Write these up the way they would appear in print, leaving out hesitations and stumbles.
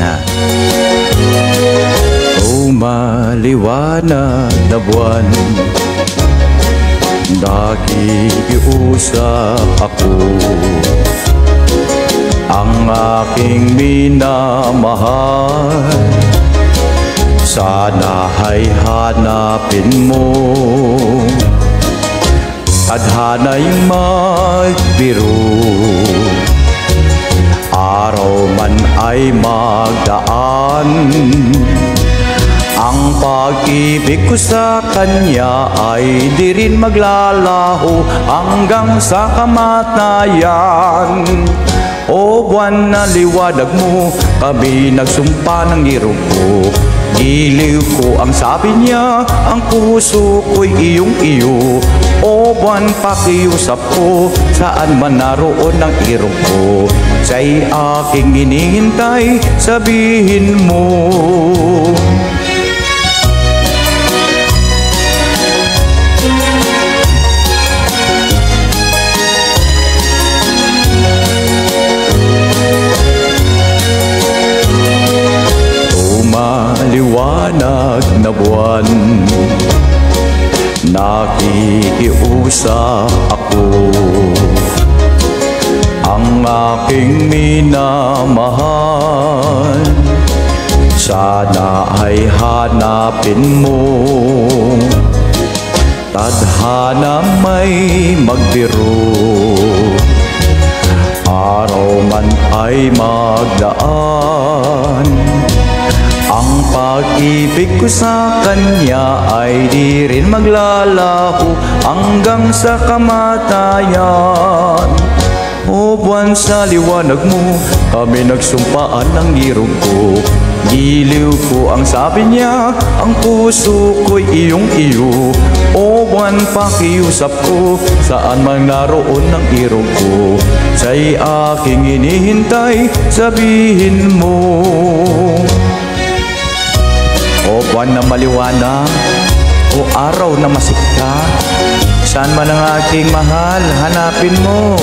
ha. O maliwanag na buwan, nakikiusap ako. Ang aking minamahal, sana ay hanapin mo. Tadhana'y magbiro, araw man ay magdaan. Ang pag-ibig ko sa kanya ay di rin maglalaho hanggang sa kamatayan. O buwan na liwanag mo, kami nagsumpa ng irog ko. Giliw ko ang sabi niya, ang puso ko'y iyong-iyo. O buwan pakiusap ko, saan man naroon ang irog ko. Siya'y aking hinihintay, sabihin mo. Maliwanag na buwan, nakikiusap ako. Ang aking minamahal, sana ay hanapin mo. Tadhana may magbiro, araw man ay magdaan. Ang pag-ibig ko sa kanya ay di rin maglalaho hanggang sa kamatayan. O buwan sa liwanag mo, kami nagsumpaan ng irog ko. Giliw ko ang sabi niya, ang puso ko'y iyong-iyo. O buwan pakiusap ko, saan man naroon ang irog ko. Siya'y aking hinihintay, sabihin mo. O buwan na maliwanag, o araw na masikta, saan man ang aking mahal, hanapin mo.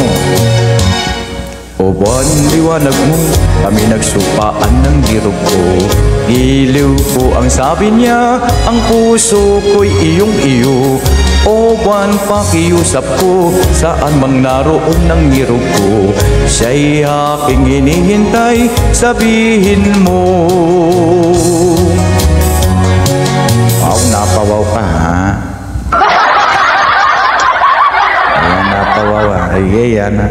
O buwan liwanag mo, kami nagsupaan ng girog ko. Giliw ko ang sabi niya, ang puso ko'y iyong-iyo. O buwan pakiusap ko, saan mang naroon ng girog ko. Siya'y aking hinihintay, sabihin mo. Napawaw pa ha. Ayan, napawaw ha. Ay, yan ha.